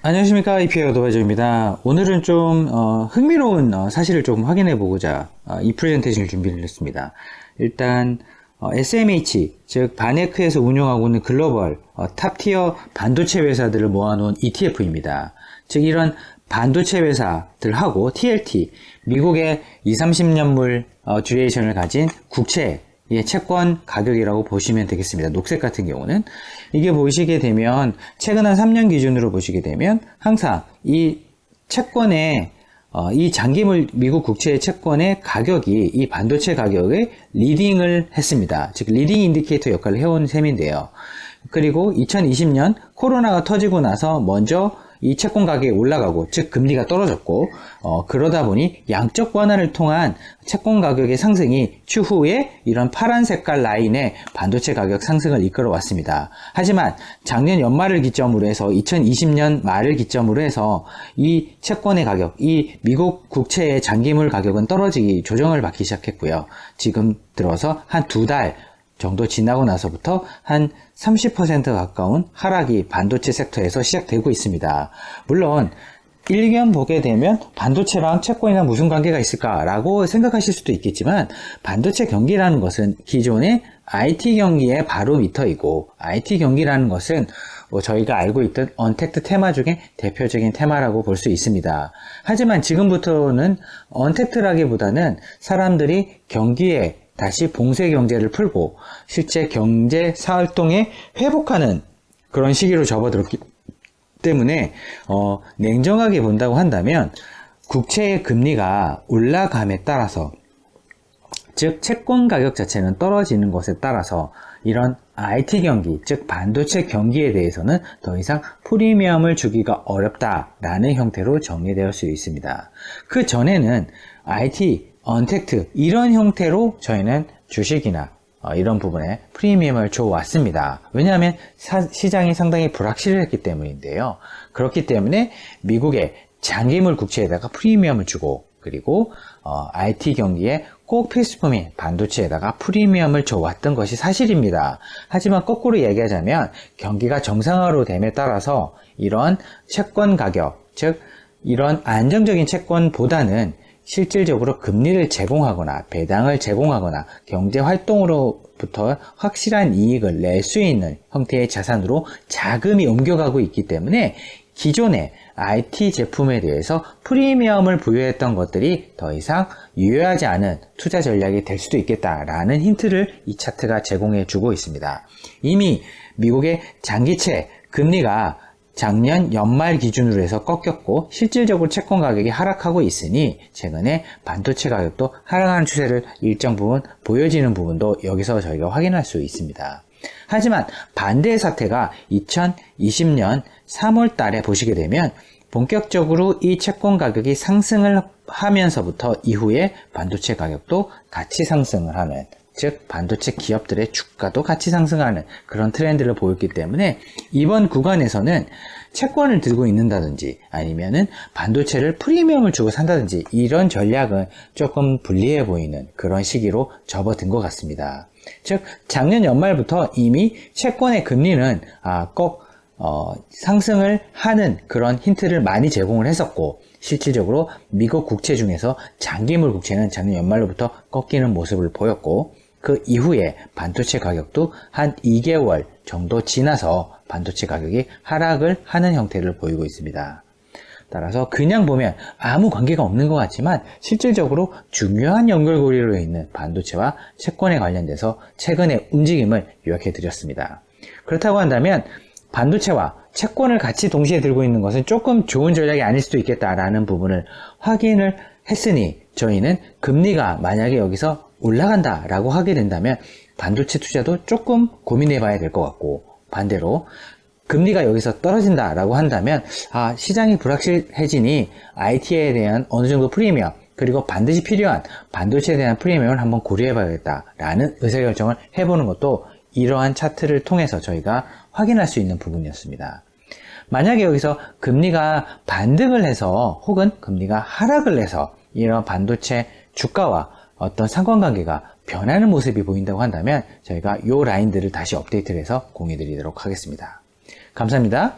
안녕하십니까, 이피아 어드바이저입니다. 오늘은 좀 흥미로운 사실을 조금 확인해 보고자 이 프레젠테이션을 준비를 했습니다. 일단 SMH, 즉 바네크에서 운영하고 있는 글로벌 탑티어 반도체 회사들을 모아놓은 ETF입니다. 즉 이런 반도체 회사들하고 TLT, 미국의 20, 30년물 듀레이션을 가진 국채 채권 가격이라고 보시면 되겠습니다. 녹색 같은 경우는 이게 보시게 되면 최근 한 3년 기준으로 보시게 되면 항상 이 채권의 이 장기물 미국 국채의 채권의 가격이 이 반도체 가격에 리딩을 했습니다. 즉 리딩 인디케이터 역할을 해온 셈인데요. 그리고 2020년 코로나가 터지고 나서 먼저 이 채권 가격이 올라가고, 즉 금리가 떨어졌고, 그러다 보니 양적 완화를 통한 채권 가격의 상승이 추후에 이런 파란 색깔 라인의 반도체 가격 상승을 이끌어 왔습니다. 하지만 작년 연말을 기점으로 해서 2020년 말을 기점으로 해서 이 채권의 가격, 이 미국 국채의 장기물 가격은 떨어지기 조정을 받기 시작했고요. 지금 들어서 한 2달 정도 지나고 나서부터 한 30% 가까운 하락이 반도체 섹터에서 시작되고 있습니다. 물론 일견 보게 되면 반도체랑 채권이랑 무슨 관계가 있을까라고 생각하실 수도 있겠지만, 반도체 경기라는 것은 기존의 IT 경기의 바로미터이고, IT 경기라는 것은 저희가 알고 있던 언택트 테마 중에 대표적인 테마라고 볼 수 있습니다. 하지만 지금부터는 언택트라기보다는 사람들이 경기에 다시 봉쇄 경제를 풀고 실제 경제 활동에 회복하는 그런 시기로 접어들었기 때문에 냉정하게 본다고 한다면 국채의 금리가 올라감에 따라서, 즉 채권 가격 자체는 떨어지는 것에 따라서 이런 IT 경기, 즉 반도체 경기에 대해서는 더 이상 프리미엄을 주기가 어렵다라는 형태로 정리되어 수 있습니다. 그 전에는 IT 언택트 이런 형태로 저희는 주식이나 이런 부분에 프리미엄을 줘왔습니다. 왜냐하면 시장이 상당히 불확실했기 때문인데요. 그렇기 때문에 미국의 장기물 국채에다가 프리미엄을 주고, 그리고 IT 경기에 꼭 필수품인 반도체에다가 프리미엄을 줘왔던 것이 사실입니다. 하지만 거꾸로 얘기하자면 경기가 정상화로 됨에 따라서 이런 채권 가격, 즉 이런 안정적인 채권보다는 실질적으로 금리를 제공하거나 배당을 제공하거나 경제 활동으로부터 확실한 이익을 낼 수 있는 형태의 자산으로 자금이 옮겨가고 있기 때문에 기존의 IT 제품에 대해서 프리미엄을 부여했던 것들이 더 이상 유효하지 않은 투자 전략이 될 수도 있겠다라는 힌트를 이 차트가 제공해 주고 있습니다. 이미 미국의 장기채 금리가 작년 연말 기준으로 해서 꺾였고 실질적으로 채권 가격이 하락하고 있으니 최근에 반도체 가격도 하락하는 추세를 일정 부분 보여지는 부분도 여기서 저희가 확인할 수 있습니다. 하지만 반대의 사태가 2020년 3월 달에 보시게 되면 본격적으로 이 채권 가격이 상승을 하면서부터 이후에 반도체 가격도 같이 상승을 하는, 즉 반도체 기업들의 주가도 같이 상승하는 그런 트렌드를 보였기 때문에 이번 구간에서는 채권을 들고 있는다든지 아니면은 반도체를 프리미엄을 주고 산다든지 이런 전략은 조금 불리해 보이는 그런 시기로 접어든 것 같습니다. 즉 작년 연말부터 이미 채권의 금리는 꼭 상승을 하는 그런 힌트를 많이 제공을 했었고, 실질적으로 미국 국채 중에서 장기물 국채는 작년 연말로부터 꺾이는 모습을 보였고, 그 이후에 반도체 가격도 한 2개월 정도 지나서 반도체 가격이 하락을 하는 형태를 보이고 있습니다. 따라서 그냥 보면 아무 관계가 없는 것 같지만 실질적으로 중요한 연결고리로 있는 반도체와 채권에 관련돼서 최근의 움직임을 요약해 드렸습니다. 그렇다고 한다면 반도체와 채권을 같이 동시에 들고 있는 것은 조금 좋은 전략이 아닐 수도 있겠다라는 부분을 확인을 했으니, 저희는 금리가 만약에 여기서 올라간다 라고 하게 된다면 반도체 투자도 조금 고민해 봐야 될 것 같고, 반대로 금리가 여기서 떨어진다 라고 한다면 시장이 불확실해지니 IT에 대한 어느 정도 프리미엄, 그리고 반드시 필요한 반도체에 대한 프리미엄을 한번 고려해 봐야겠다 라는 의사결정을 해보는 것도 이러한 차트를 통해서 저희가 확인할 수 있는 부분이었습니다. 만약에 여기서 금리가 반등을 해서 혹은 금리가 하락을 해서 이런 반도체 주가와 어떤 상관관계가 변하는 모습이 보인다고 한다면 저희가 이 라인들을 다시 업데이트를 해서 공유 드리도록 하겠습니다. 감사합니다.